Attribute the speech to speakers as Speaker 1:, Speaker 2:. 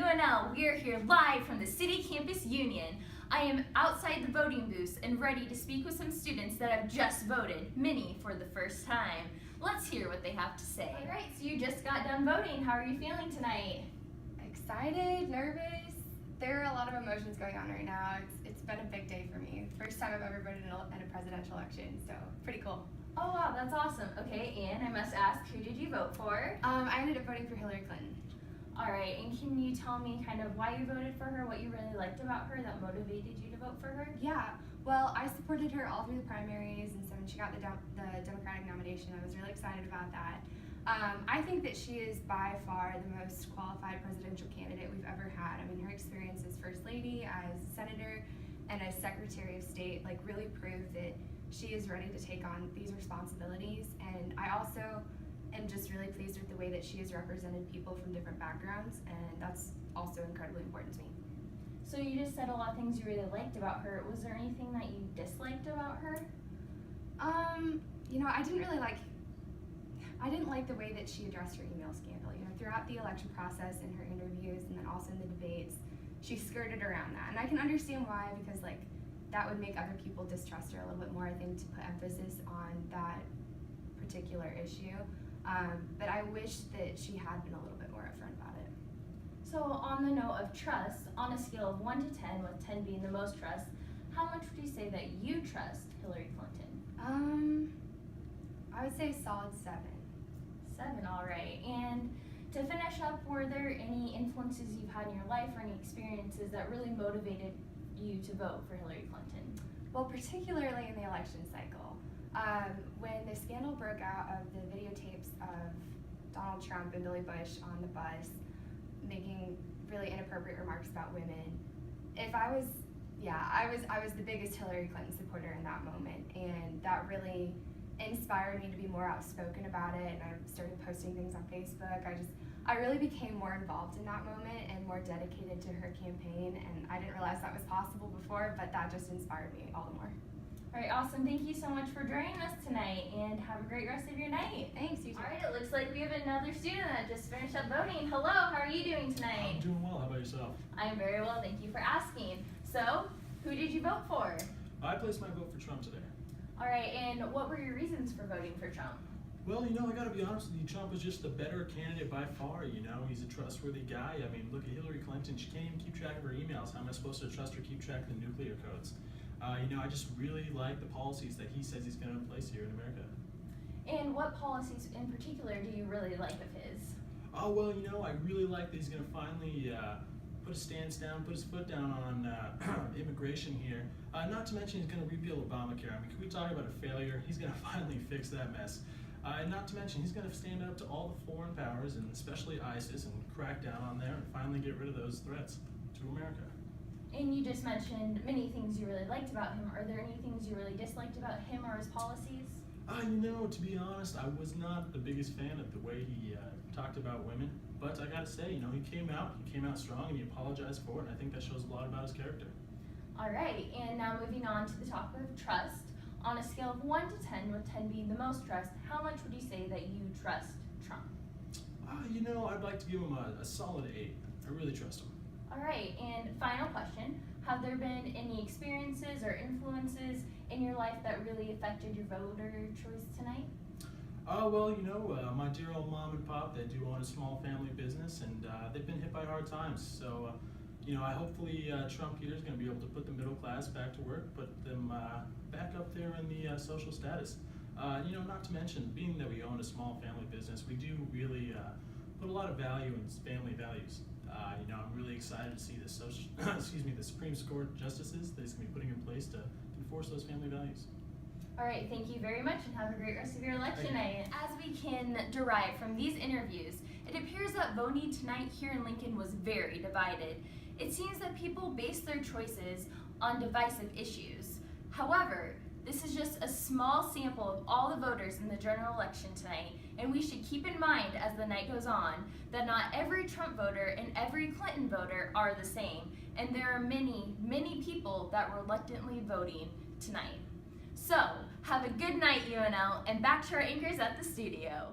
Speaker 1: UNL. We are here live from the City Campus Union. I am outside the voting booths and ready to speak with some students that have just voted, many for the first time. Let's hear what they have to say. All right, so you just got done voting. How are you feeling tonight?
Speaker 2: Excited, nervous. There are a lot of emotions going on right now. It's been a big day for me. First time I've ever voted in a presidential election, so pretty cool.
Speaker 1: Oh wow, that's awesome. Okay, and I must ask, who did you vote for?
Speaker 2: I ended up voting for Hillary Clinton.
Speaker 1: All right, and can you tell me kind of why you voted for her, what you really liked about her that motivated you to vote for her?
Speaker 2: Yeah, well, I supported her all through the primaries, and so when she got the Democratic nomination, I was really excited about that. I think that she is by far the most qualified presidential candidate we've ever had. I mean, her experience as First Lady, as Senator, and as Secretary of State really proved that she is ready to take on these responsibilities. And I also am just really pleased with the way that she has represented people from different backgrounds, and that's also incredibly important to me.
Speaker 1: So you just said a lot of things you really liked about her. Was there anything that you disliked about her?
Speaker 2: I didn't like the way that she addressed her email scandal. Throughout the election process, in her interviews, and then also in the debates, she skirted around that. And I can understand why, because that would make other people distrust her a little bit more, I think, to put emphasis on that particular issue. But I wish that she had been a little bit more upfront about it.
Speaker 1: So on the note of trust, on a scale of 1 to 10, with 10 being the most trust, how much would you say that you trust Hillary Clinton?
Speaker 2: I would say a solid 7.
Speaker 1: 7, all right. And to finish up, were there any influences you've had in your life or any experiences that really motivated you to vote for Hillary Clinton?
Speaker 2: Well, particularly in the election cycle. When the scandal broke out of the videotapes of Donald Trump and Billy Bush on the bus making really inappropriate remarks about women, I was the biggest Hillary Clinton supporter in that moment, and that really inspired me to be more outspoken about it, and I started posting things on Facebook. I really became more involved in that moment and more dedicated to her campaign, and I didn't realize that was possible before, but that just inspired me all the more.
Speaker 1: All right, awesome. Thank you so much for joining us tonight, and have a great rest of your night.
Speaker 2: Thanks, you too.
Speaker 1: All right, it looks like we have another student that just finished up voting. Hello, how are you doing tonight?
Speaker 3: I'm doing well. How about yourself?
Speaker 1: I'm very well, thank you for asking. So, who did you vote for?
Speaker 3: I placed my vote for Trump today.
Speaker 1: All right, and what were your reasons for voting for Trump?
Speaker 3: Well, I gotta be honest with you, Trump is just the better candidate by far, He's a trustworthy guy. I mean, look at Hillary Clinton. She can't even keep track of her emails. How am I supposed to trust her keep track of the nuclear codes? I just really like the policies that he says he's gonna place here in America.
Speaker 1: And what policies in particular do you really like of his?
Speaker 3: Oh, well, I really like that he's gonna finally put his stance down, put his foot down on immigration here. Not to mention he's gonna repeal Obamacare. I mean, can we talk about a failure? He's gonna finally fix that mess. And not to mention, he's going to stand up to all the foreign powers, and especially ISIS, and crack down on there and finally get rid of those threats to America.
Speaker 1: And you just mentioned many things you really liked about him. Are there any things you really disliked about him or his policies?
Speaker 3: To be honest, I was not the biggest fan of the way he talked about women. But I got to say, he came out strong, and he apologized for it, and I think that shows a lot about his character.
Speaker 1: All right, and now moving on to the topic of trust. On a scale of 1 to 10, with 10 being the most trust, how much would you say that you trust Trump?
Speaker 3: I'd like to give him a solid 8. I really trust him.
Speaker 1: All right, and final question. Have there been any experiences or influences in your life that really affected your voter choice tonight?
Speaker 3: My dear old mom and pop, they do own a small family business, and they've been hit by hard times. So, hopefully Trump here is going to be able to put the middle class back to work, put them back up there in the social status. Not to mention, being that we own a small family business, we do really put a lot of value in family values. I'm really excited to see the the Supreme Court justices that he's going to be putting in place to enforce those family values.
Speaker 1: All right, thank you very much, and have a great rest of your election night. As we can derive from these interviews, it appears that voting tonight here in Lincoln was very divided. It seems that people base their choices on divisive issues. However, this is just a small sample of all the voters in the general election tonight, and we should keep in mind as the night goes on that not every Trump voter and every Clinton voter are the same, and there are many, many people that were reluctantly voting tonight. So, have a good night, UNL, and back to our anchors at the studio.